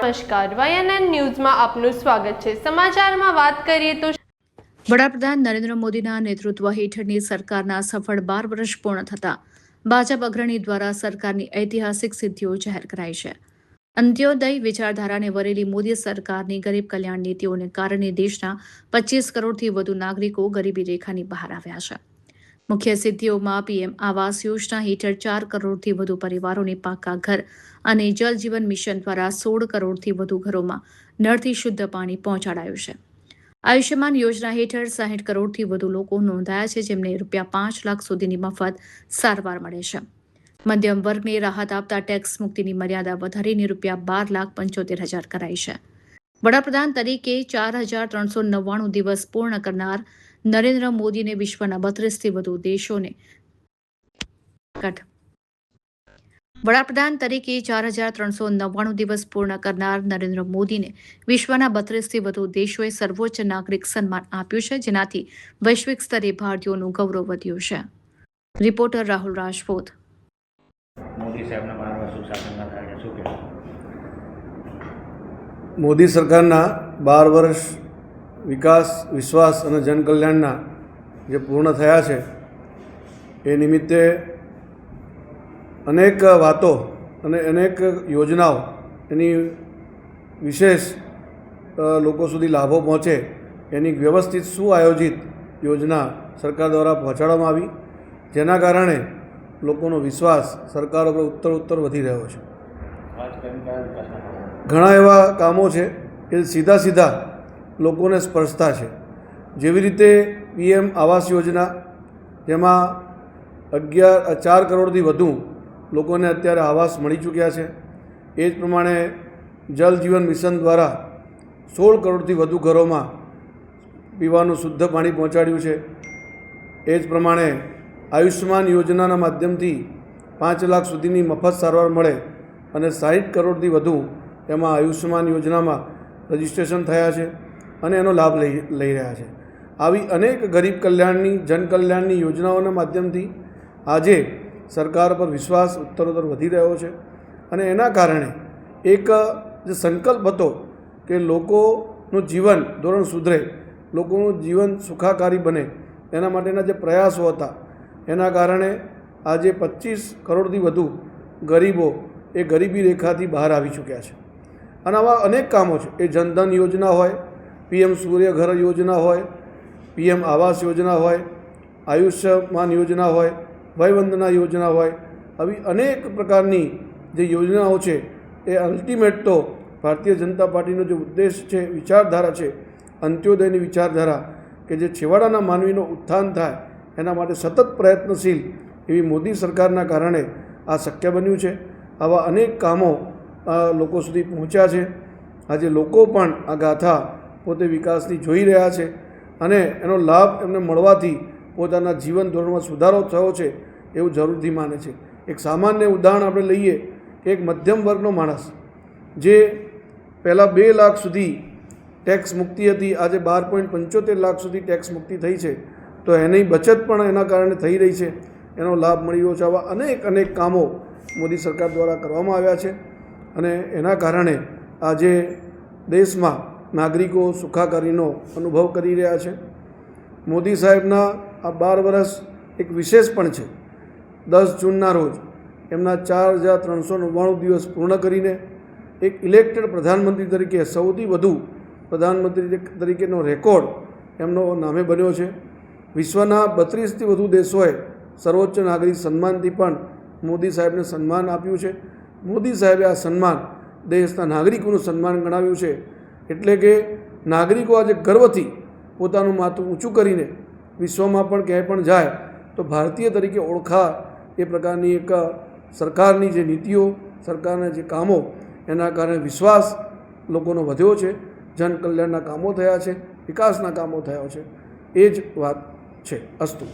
નમસ્કાર, YNN ન્યૂઝમાં આપનું સ્વાગત છે। સમાચારમાં વાત કરીએ તો વડાપ્રધાન નરેન્દ્ર મોદીના નેતૃત્વ હેઠળની સરકારના સફળ 12 વર્ષ પૂર્ણ થતા ભાજપ અગ્રણી દ્વારા સરકારની ઐતિહાસિક સિદ્ધિઓ જાહેર કરાઈ છે। અંત્યોદય વિચારધારાને વરેલી મોદી સરકારની ગરીબ કલ્યાણ નીતિઓને કારણે દેશના 25 કરોડથી વધુ નાગરિકો ગરીબી રેખાની બહાર આવ્યા છે। મુખ્ય સિદ્ધિઓમાં પીએમ આવાસ યોજના હેઠળ 4 કરોડથી વધુ પરિવારોને પાકા ઘર અને જલ જીવન મિશન દ્વારા 16 કરોડથી વધુ ઘરોમાં નળથી શુદ્ધ પાણી પહોંચાડાયું છે। આયુષ્યમાન યોજના હેઠળ 60 કરોડથી વધુ લોકો નોંધાયા છે, જેમને ₹5 લાખ સુધીની મફત સારવાર મળે છે। મધ્યમ વર્ગને રાહત આપતા ટેક્સ મુક્તિની મર્યાદા વધારીને ₹12,75,000 કરાઈ છે। વડાપ્રધાન તરીકે 4,399 દિવસ પૂર્ણ કરનાર નરેન્દ્ર મોદીને વિશ્વના 32થી વધુ દેશોને વડાપ્રધાન તરીકે 4,399 દિવસ પૂર્ણ કરનાર નરેન્દ્ર મોદીને વિશ્વના 32થી વધુ દેશોએ સર્વોચ્ચ નાગરિક સન્માન આપ્યું છે, જેનાથી વૈશ્વિક સ્તરે ભારતીયોનું ગૌરવ વધ્યું છે। રિપોર્ટર રાહુલ રાજપૂત। મોદી સરકારના 12 વર્ષ વિકાસ, વિશ્વાસ અને જનકલ્યાણના જે પૂર્ણ થયા છે એ નિમિત્તે અનેક વાતો અને અનેક યોજનાઓ એની વિશેષ લોકો સુધી લાભો પહોંચે એની વ્યવસ્થિત સુઆયોજિત યોજના સરકાર દ્વારા પહોંચાડવામાં આવી, જેના કારણે લોકોનો વિશ્વાસ સરકાર ઉપર ઉત્તર વધી રહ્યો છે। ઘણા એવા કામો છે કે સીધા લોકોને સ્પર્શતા છે, જેવી રીતે પીએમ આવાસ યોજના, જેમાં 4 કરોડથી વધુ લોકોને અત્યારે આવાસ મળી ચૂક્યા છે। એ જ પ્રમાણે જલ જીવન મિશન દ્વારા 16 કરોડથી વધુ ઘરોમાં પીવાનું શુદ્ધ પાણી પહોંચાડ્યું છે। એ જ પ્રમાણે આયુષ્યમાન યોજનાના માધ્યમથી 5 લાખ સુધીની મફત સારવાર મળે અને 60 કરોડથી વધુ એમાં આયુષ્યમાન યોજનામાં રજિસ્ટ્રેશન થયા છે અને એનો લાભ લઈ રહ્યા છે। આવી અનેક ગરીબ કલ્યાણની, જનકલ્યાણની યોજનાઓના માધ્યમથી આજે સરકાર પર વિશ્વાસ ઉત્તરોત્તર વધી રહ્યો છે અને એના કારણે એક જે સંકલ્પ હતો કે લોકોનું જીવન ધોરણ સુધરે, લોકોનું જીવન સુખાકારી બને, એના માટેના જે પ્રયાસો હતા એના કારણે આજે 25 કરોડથી વધુ ગરીબો એ ગરીબી રેખાથી બહાર આવી ચૂક્યા છે। અને આવા અનેક કામો છે, એ જનધન યોજના હોય, પીએમ સૂર્ય ઘર યોજના હોય, પીએમ આવાસ યોજના હોય, આયુષ્યમાન યોજના હોય, વયવંદના યોજના હોય, આવી અનેક પ્રકારની જે યોજનાઓ છે એ અલ્ટિમેટ તો ભારતીય જનતા પાર્ટીનો જે ઉદ્દેશ છે, વિચારધારા છે, અંત્યોદયની વિચારધારા કે જે છેવાડાના માનવીનો ઉત્થાન થાય એના માટે સતત પ્રયત્નશીલ એવી મોદી સરકારના કારણે આ શક્ય બન્યું છે। આવા અનેક કામો લોકો સુધી પહોંચ્યા છે। આજે લોકો પણ આ ગાથા પોતે વિકાસની જોઈ રહ્યા છે અને એનો લાભ એમને મળવાથી પોતાના જીવન ધોરણમાં સુધારો થયો છે એવું જરૂરથી માને છે। એક સામાન્ય ઉદાહરણ આપણે લઈએ કે એક મધ્યમ વર્ગનો માણસ જે પહેલાં 2 લાખ સુધી ટેક્સ મુક્તિ હતી, આજે 12.75 લાખ સુધી ટેક્સ મુક્તિ થઈ છે, તો એની બચત પણ એના કારણે થઈ રહી છે, એનો લાભ મળી રહ્યો છે। આવા અનેક કામો મોદી સરકાર દ્વારા કરવામાં આવ્યા છે અને એના કારણે આજે દેશમાં નાગરિકો સુખાકારીનો અનુભવ કરી રહ્યા છે। મોદી સાહેબના આ 12 વર્ષ એક વિશેષ પણ છે। 10 જૂનના રોજ એમના 4,399 દિવસ પૂર્ણ કરીને એક ઇલેક્ટેડ પ્રધાનમંત્રી તરીકે સૌથી વધુ પ્રધાનમંત્રી તરીકેનો રેકોર્ડ એમનો નામે બન્યો છે। વિશ્વના 32થી વધુ દેશોએ સર્વોચ્ચ નાગરિક સન્માનથી પણ મોદી સાહેબને સન્માન આપ્યું છે। મોદી સાહેબે આ સન્માન દેશના નાગરિકોનું સન્માન ગણાવ્યું છે, એટલે કે નાગરિકો આજે ગર્વથી પોતાનું માથું ઊંચું કરીને વિશ્વમાં પણ ક્યાંય પણ જાય તો ભારતીય તરીકે ઓળખા એ પ્રકારની એક સરકારની જે નીતિઓ, સરકારના જે કામો, એના કારણે વિશ્વાસ લોકોનો વધ્યો છે, જનકલ્યાણના કામો થયા છે, વિકાસના કામો થયા છે। એ જ વાત છે। અસ્તુ।